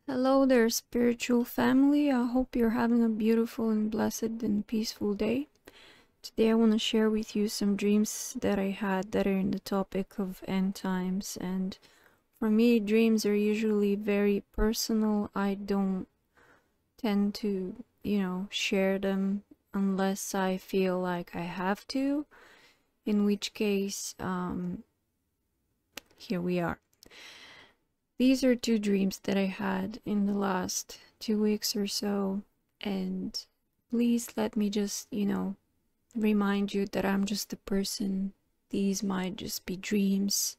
Hello there, spiritual family. I hope you're having a beautiful and blessed and peaceful day. Today, I want to share with you some dreams that I had that are in the topic of end times. And for me, dreams are usually very personal. I don't tend to, share them unless I feel like I have to, in which case, here we are. These are two dreams that I had in the last 2 weeks or so, and please let me just, remind you that I'm just a person. These might just be dreams,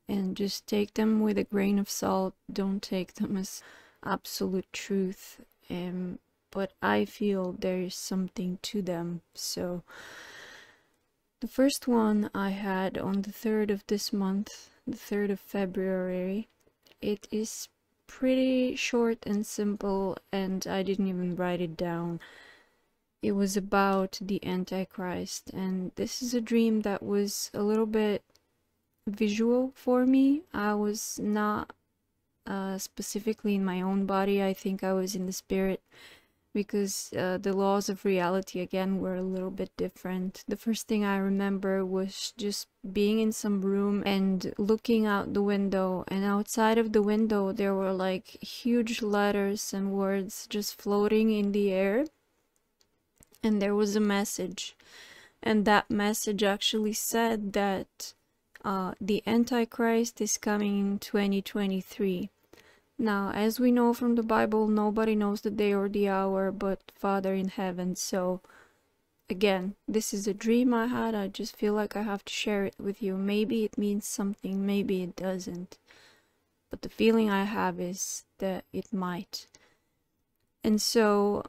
and just take them with a grain of salt. Don't take them as absolute truth. But I feel there is something to them. So, the first one I had on the 3rd of this month, the 3rd of February. It is pretty short and simple, and I didn't even write it down. It was about the Antichrist, and this is a dream that was a little bit visual for me. I was not specifically in my own body. I think I was in the spirit, because the laws of reality again were a little bit different. The first thing I remember was just being in some room and looking out the window, and outside of the window there were like huge letters and words just floating in the air, and there was a message, and that message actually said that the Antichrist is coming in 2023. Now, as we know from the Bible, nobody knows the day or the hour but Father in heaven. So, again, this is a dream I had. I just feel like I have to share it with you. Maybe it means something, maybe it doesn't. But the feeling I have is that it might. And so,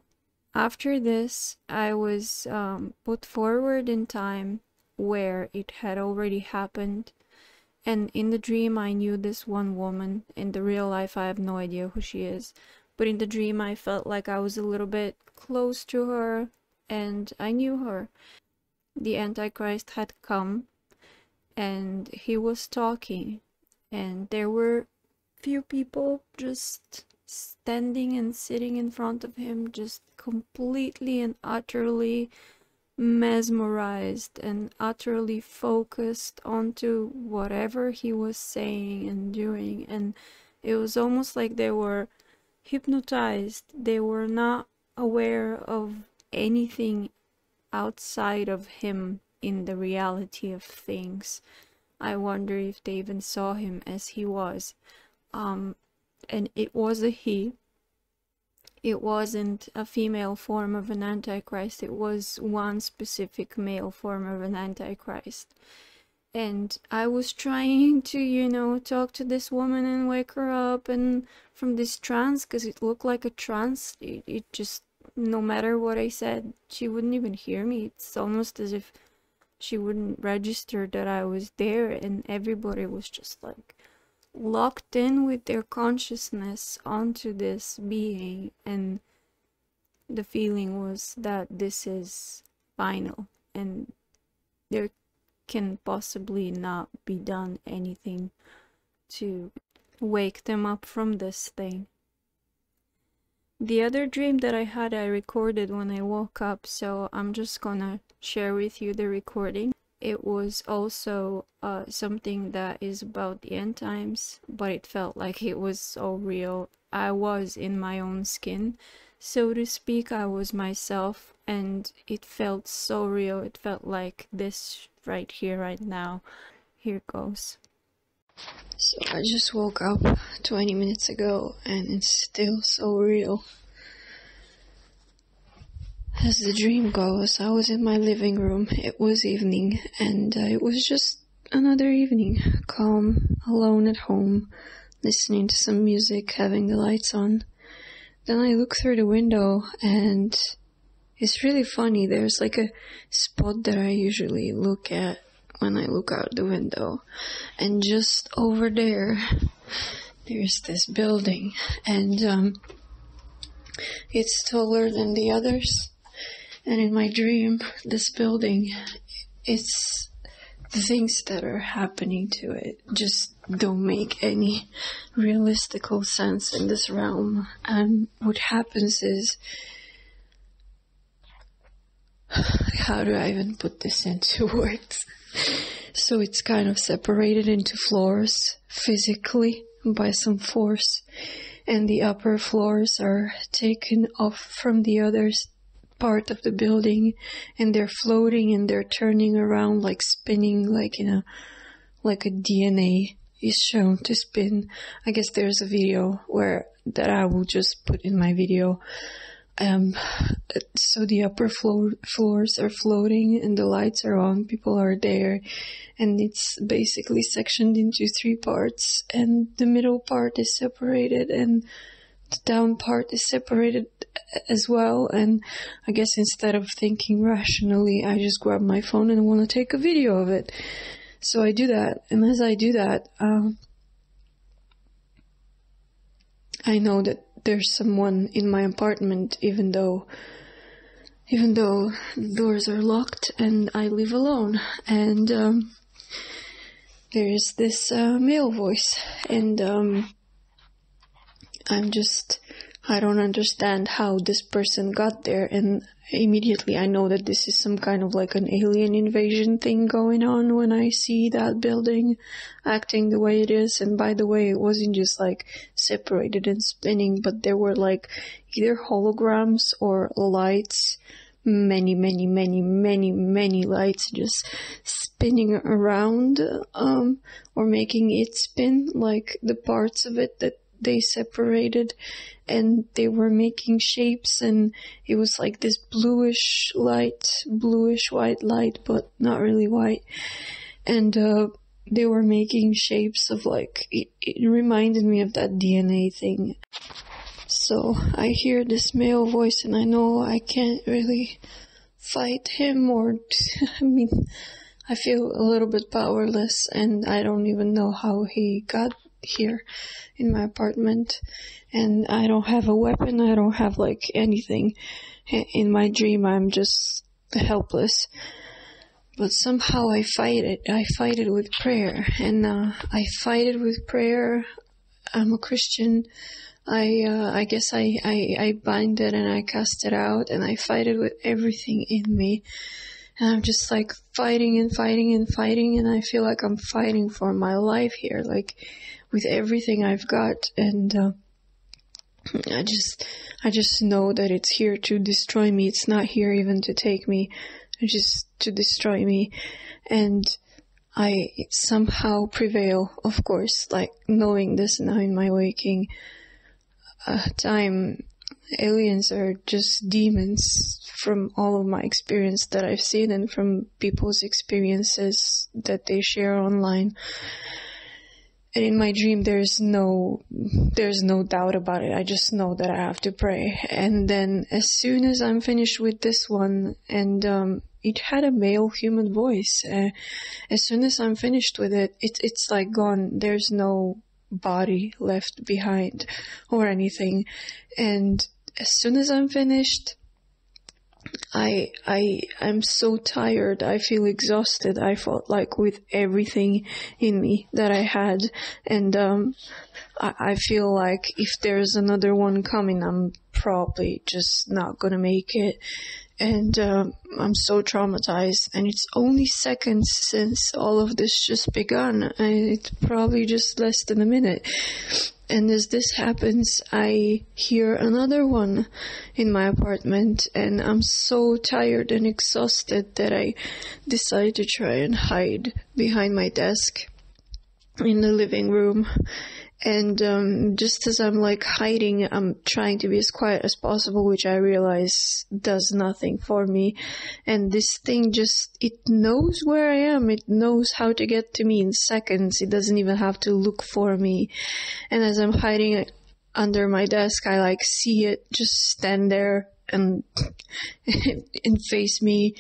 after this, I was put forward in time where it had already happened. And in the dream, I knew this one woman. In the real life, I have no idea who she is. But in the dream, I felt like I was a little bit close to her, and I knew her. The Antichrist had come, and he was talking, and there were few people just standing and sitting in front of him, just completely and utterly mesmerized and utterly focused onto whatever he was saying and doing, and it was almost like they were hypnotized. They were not aware of anything outside of him in the reality of things. I wonder if they even saw him as he was. And it was a he. It wasn't a female form of an Antichrist. It was one specific male form of an Antichrist. And I was trying to, talk to this woman and wake her up and from this trance, because it looked like a trance. It just, no matter what I said, she wouldn't even hear me. It's almost as if she wouldn't register that I was there, and everybody was just like locked in with their consciousness onto this being, and the feeling was that this is final and there can possibly not be done anything to wake them up from this thing. The other dream that I had, I recorded when I woke up, so I'm just gonna share with you the recording. It was also something that is about the end times, but it felt like it was so real. I was in my own skin, so to speak. I was myself, and it felt so real. It felt like this right here, right now. Here goes. So I just woke up 20 minutes ago, and it's still so real. As the dream goes, I was in my living room. It was evening, and it was just another evening, calm, alone at home, listening to some music, having the lights on. Then I look through the window, and it's really funny. There's like a spot that I usually look at when I look out the window, and just over there, there's this building, and it's taller than the others. And in my dream, this building, it's the things that are happening to it just don't make any realistical sense in this realm. And what happens is, how do I even put this into words? So it's kind of separated into floors physically by some force, and the upper floors are taken off from the other part of the building, and they're floating and they're turning around, like spinning, like a DNA is shown to spin. I guess there's a video that I will just put in my video. So the upper floors are floating and the lights are on, people are there, and it's basically sectioned into 3 parts, and the middle part is separated and the down part is separated as well. And I guess instead of thinking rationally, I just grab my phone and want to take a video of it. So I do that, and as I do that, I know that there's someone in my apartment, even though the doors are locked and I live alone. And there's this male voice, and I don't understand how this person got there, and immediately I know that this is some kind of like an alien invasion thing going on when I see that building acting the way it is. And by the way, it wasn't just like separated and spinning, but there were like either holograms or lights, many lights just spinning around, or making it spin, like the parts of it that they separated, and they were making shapes, and it was like this bluish white light, but not really white. And they were making shapes of like, it reminded me of that DNA thing. So I hear this male voice, and I know I can't really fight him, or I feel a little bit powerless, and I don't even know how he got here in my apartment, and I don't have a weapon, I don't have like anything. In my dream I'm just helpless, but somehow I fight it with prayer, and I fight it with prayer. I'm a Christian. I guess I bind it and I cast it out, and I fight it with everything in me. And I'm just like fighting, and I feel like I'm fighting for my life here, like with everything I've got. And I just know that it's here to destroy me. It's not here even to take me, just to destroy me. And I somehow prevail, of course, like knowing this now in my waking time. Aliens are just demons from all of my experience that I've seen, and from people's experiences that they share online. And in my dream, there's no doubt about it. I just know that I have to pray. And then as soon as I'm finished with this one, and it had a male human voice, as soon as I'm finished with it, it's like gone. There's no body left behind or anything. And as soon as I'm finished, I'm so tired. I feel exhausted. I felt like with everything in me that I had. And I feel like if there's another one coming, I'm probably just not gonna make it. And I'm so traumatized. And it's only seconds since all of this just begun. And it's probably just less than a minute. And as this happens, I hear another one in my apartment, and I'm so tired and exhausted that I decide to try and hide behind my desk in the living room. And just as I'm like hiding, I'm trying to be as quiet as possible, which I realize does nothing for me. And this thing it knows where I am. It knows how to get to me in seconds. It doesn't even have to look for me. And as I'm hiding under my desk, I like see it just stand there and face me,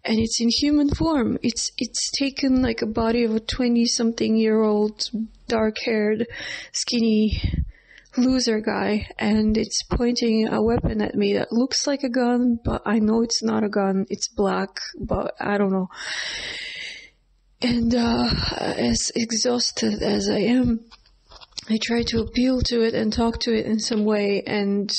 and it's in human form. It's taken like a body of a 20-something-year-old, dark-haired, skinny loser guy, and it's pointing a weapon at me that looks like a gun, but I know it's not a gun. It's black, but I don't know. And as exhausted as I am, I try to appeal to it and talk to it in some way, and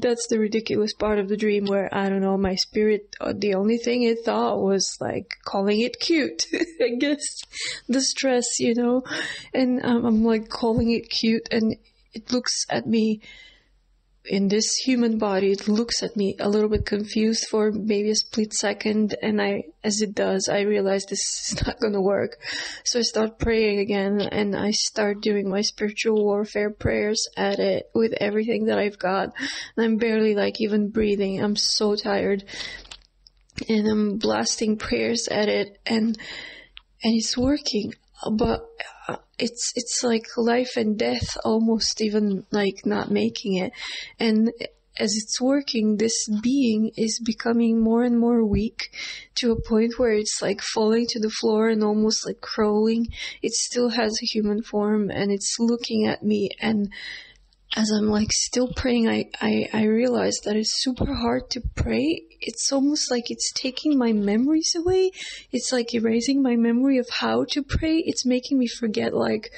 that's the ridiculous part of the dream where, I don't know, my spirit, the only thing it thought was like calling it cute. I guess the stress, and I'm like calling it cute, and it looks at me in this human body. It looks at me a little bit confused for maybe a split second, and as it does, I realize this is not going to work. So I start praying again, and I start doing my spiritual warfare prayers at it with everything that I've got. And I'm barely like even breathing. I'm so tired, and I'm blasting prayers at it, and it's working. But it's like life and death, almost even like not making it. And as it's working, this being is becoming more and more weak to a point where it's like falling to the floor and almost like crawling. It still has a human form, and it's looking at me, and as I'm like still praying, I realize that it's super hard to pray. It's almost like it's taking my memories away. It's like erasing my memory of how to pray. It's making me forget, like,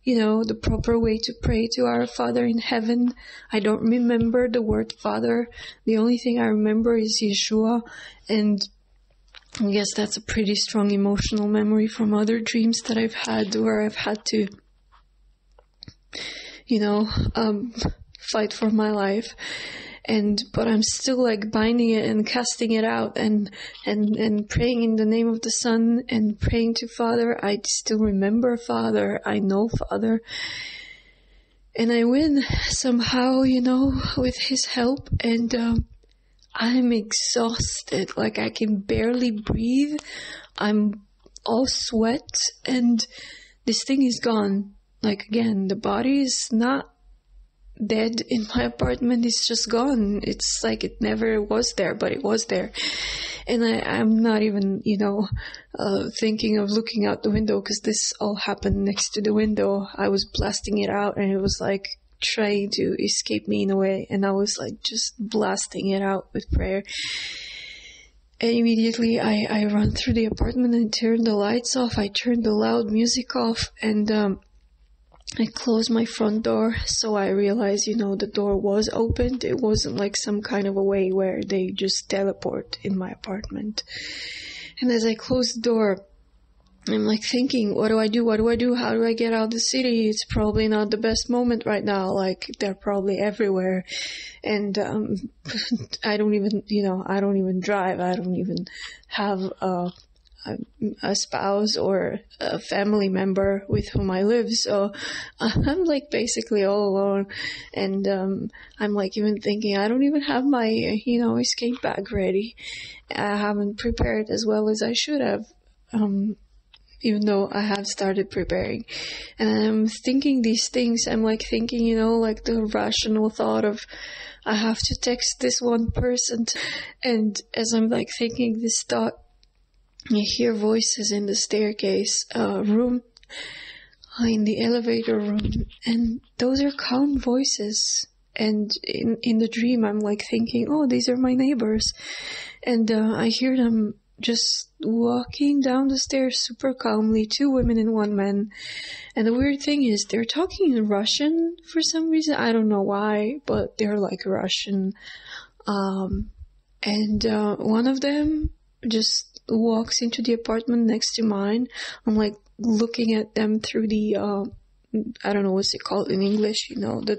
the proper way to pray to our Father in heaven. I don't remember the word Father. The only thing I remember is Yeshua. And I guess that's a pretty strong emotional memory from other dreams that I've had, where I've had to fight for my life. But I'm still like binding it and casting it out and praying in the name of the Son and praying to Father. I still remember Father. I know Father. And I win somehow, with His help. And I'm exhausted. Like I can barely breathe. I'm all sweat. And this thing is gone. Like again, the body is not dead in my apartment. It's just gone. It's like it never was there, but it was there. And I'm not even, thinking of looking out the window, because this all happened next to the window. I was blasting it out, and it was like trying to escape me in a way. And I was like just blasting it out with prayer. And immediately I run through the apartment and turn the lights off. I turned the loud music off, and I closed my front door, so I realized, the door was opened. It wasn't like some kind of a way where they just teleport in my apartment. And as I closed the door, I'm like thinking, what do I do? What do I do? How do I get out of the city? It's probably not the best moment right now. Like, they're probably everywhere. And I don't even drive. I don't even have a spouse or a family member with whom I live, so I'm like basically all alone. And I'm like even thinking, I don't even have my escape bag ready. I haven't prepared as well as I should have, even though I have started preparing. And I'm thinking these things. I'm like thinking, like the rational thought of, I have to text this one person. And as I'm like thinking this thought, I hear voices in the staircase room, in the elevator room, and those are calm voices. And in the dream, I'm like thinking, oh, these are my neighbors. And I hear them just walking down the stairs super calmly, 2 women and 1 man. And the weird thing is, they're talking in Russian for some reason. I don't know why, but they're like Russian. And one of them just walks into the apartment next to mine. I'm like looking at them through the I don't know what's it called in English, the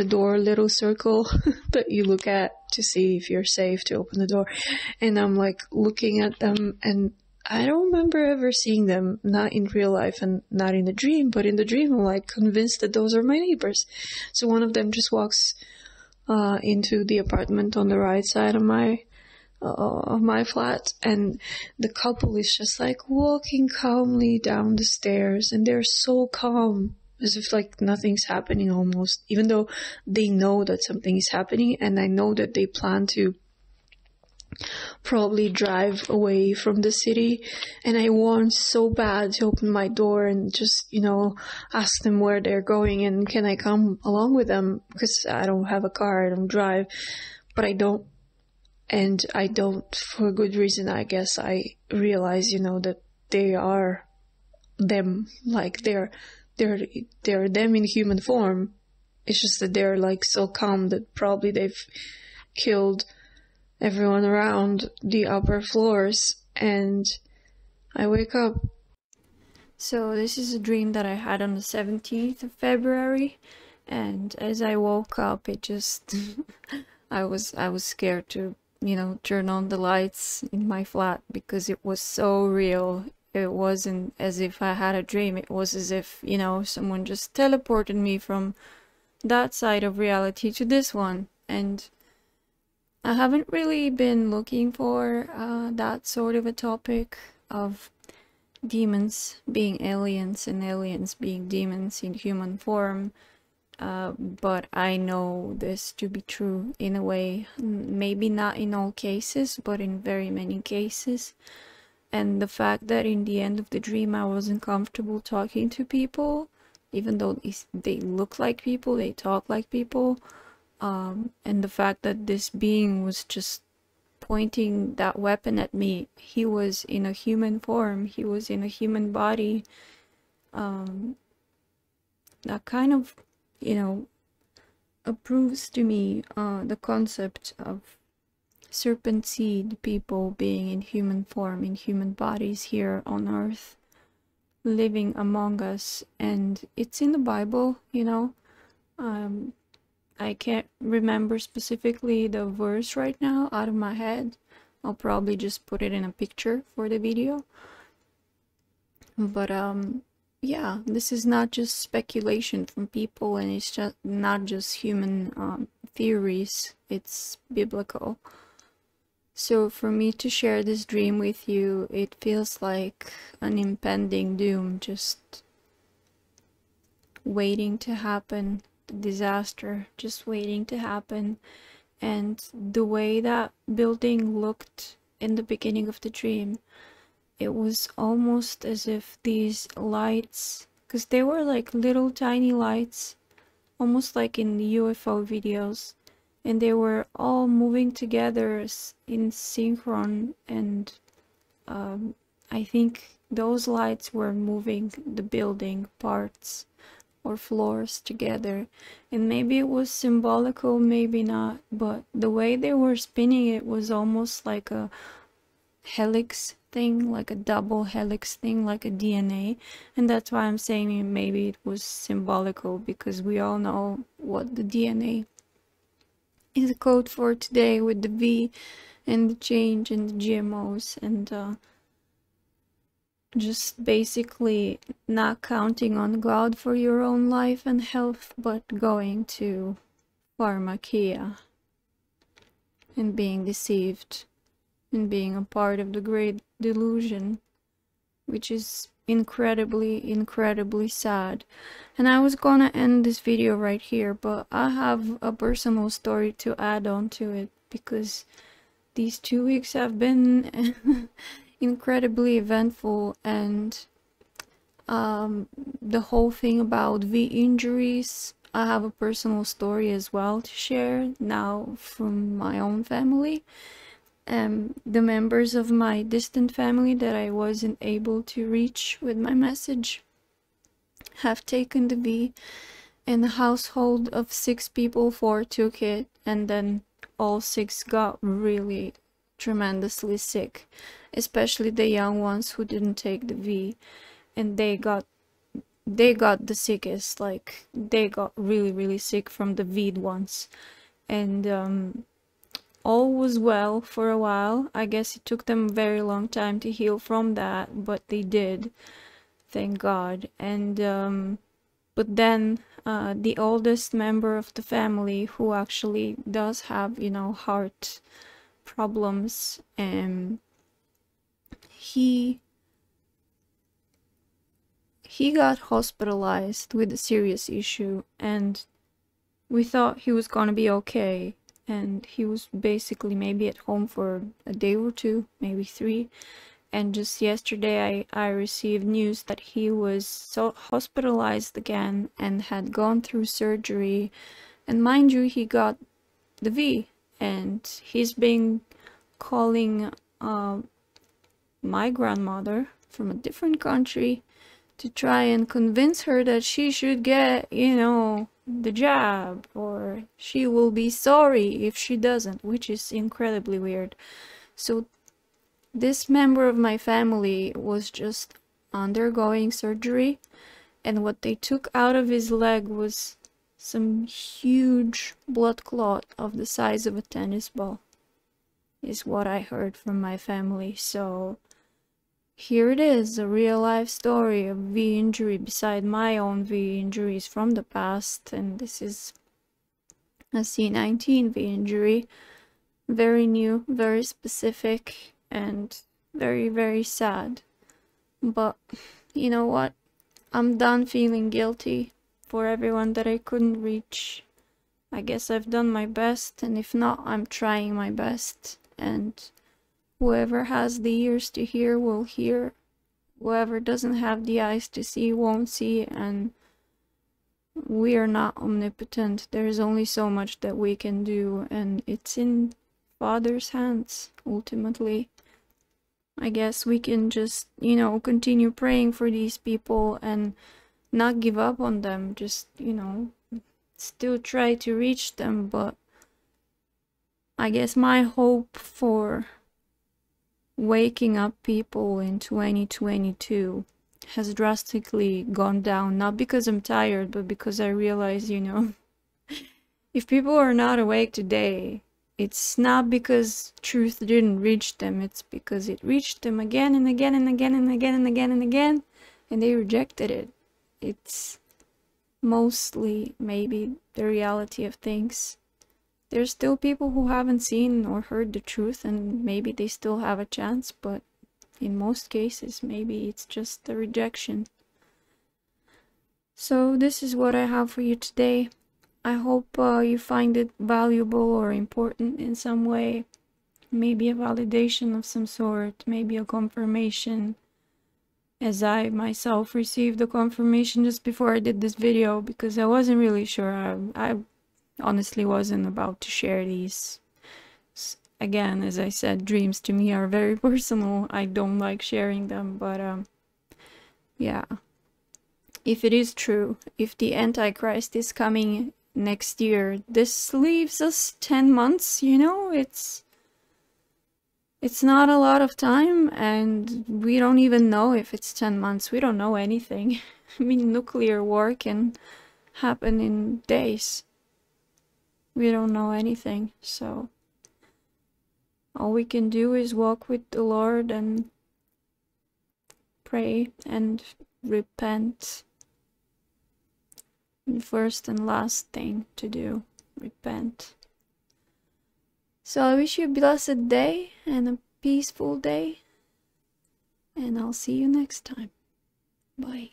door little circle that you look at to see if you're safe to open the door. And I'm like looking at them, and I don't remember ever seeing them, not in real life and not in the dream, but in the dream I'm like convinced that those are my neighbors. So one of them just walks into the apartment on the right side of my flat, and the couple is just like walking calmly down the stairs, and they're so calm, as if like nothing's happening almost, even though they know that something is happening. And I know that they plan to probably drive away from the city, and I want so bad to open my door and just ask them where they're going and can I come along with them, because I don't have a car, I don't drive. But I don't And I don't, for good reason, I guess. I realize, that they are them, like they're them in human form. It's just that they're like so calm that probably they've killed everyone around the upper floors. And I wake up. So this is a dream that I had on the 17th of February, and as I woke up, it just I was scared to, turn on the lights in my flat because it was so real. It wasn't as if I had a dream. It was as if, someone just teleported me from that side of reality to this one. And I haven't really been looking for that sort of a topic of demons being aliens and aliens being demons in human form. But I know this to be true in a way, maybe not in all cases, but in very many cases. And the fact that in the end of the dream I wasn't comfortable talking to people, even though they look like people, they talk like people, and the fact that this being was just pointing that weapon at me. He was in a human form, he was in a human body. That kind of, approves to me the concept of serpent seed people being in human form, in human bodies here on earth, living among us. And it's in the Bible, I can't remember specifically the verse right now out of my head. I'll probably just put it in a picture for the video. But yeah, this is not just speculation from people, and it's just not just human theories, it's biblical. So for me to share this dream with you, it feels like an impending doom just waiting to happen, disaster just waiting to happen. And the way that building looked in the beginning of the dream, it was almost as if these lights, because they were like little tiny lights, almost like in the UFO videos, and they were all moving together in synchron. And I think those lights were moving the building parts or floors together, and maybe it was symbolical, maybe not, but the way they were spinning it was almost like a helix thing, like a double helix thing, like a DNA. And that's why I'm saying maybe it was symbolical, because we all know what the DNA is a code for today, with the V and the change and the GMOs, and just basically not counting on God for your own life and health, but going to pharmakia and being deceived and being a part of the great delusion, which is incredibly sad. And I was gonna end this video right here, but I have a personal story to add on to it, because these 2 weeks have been incredibly eventful. And the whole thing about V injuries, I have a personal story as well to share now from my own family. The members of my distant family that I wasn't able to reach with my message have taken the V, and a household of 6 people, 4 took it, and then all 6 got really tremendously sick, especially the young ones who didn't take the V, and they got the sickest. Like, they got really sick from the V'd ones. And all was well for a while. I guess it took them a very long time to heal from that, but they did, thank God. And but then the oldest member of the family, who actually does have, heart problems, he got hospitalized with a serious issue, and we thought he was gonna be okay, and he was basically maybe at home for a day or 2, maybe 3. And just yesterday I received news that he was hospitalized again and had gone through surgery. And mind you, he got the V, and he's being calling my grandmother from a different country to try and convince her that she should get, you know, the jab, or she will be sorry if she doesn't, which is incredibly weird. So this member of my family was just undergoing surgery, and what they took out of his leg was some huge blood clot of the size of a tennis ball, is what I heard from my family. So here it is, a real life story of V injury beside my own V injuries from the past, and this is a C19 V injury. Very new, very specific, and very, very sad. But you know what? I'm done feeling guilty for everyone that I couldn't reach. I guess I've done my best, and if not, I'm trying my best. And whoever has the ears to hear will hear. Whoever doesn't have the eyes to see won't see, and we are not omnipotent. There's only so much that we can do, and it's in Father's hands, ultimately. I guess we can just, you know, continue praying for these people and not give up on them. Just, you know, still try to reach them. But I guess my hope for waking up people in 2022 has drastically gone down. Not because I'm tired, but because I realize, you know, if people are not awake today, it's not because truth didn't reach them, it's because it reached them again and again and again and again and again and again, and they rejected it. It's mostly maybe the reality of things. There's still people who haven't seen or heard the truth, and maybe they still have a chance, but in most cases, maybe it's just the rejection. So this is what I have for you today. I hope you find it valuable or important in some way. Maybe a validation of some sort, maybe a confirmation, as I myself received the confirmation just before I did this video, because I wasn't really sure. I honestly wasn't about to share these. Again, as I said, dreams to me are very personal. I don't like sharing them, but yeah. If it is true, if the Antichrist is coming next year, this leaves us 10 months, you know? It's not a lot of time, and we don't even know if it's 10 months. We don't know anything. I mean, nuclear war can happen in days. We don't know anything, so all we can do is walk with the Lord and pray and repent. The first and last thing to do, repent. So I wish you a blessed day and a peaceful day, and I'll see you next time. Bye.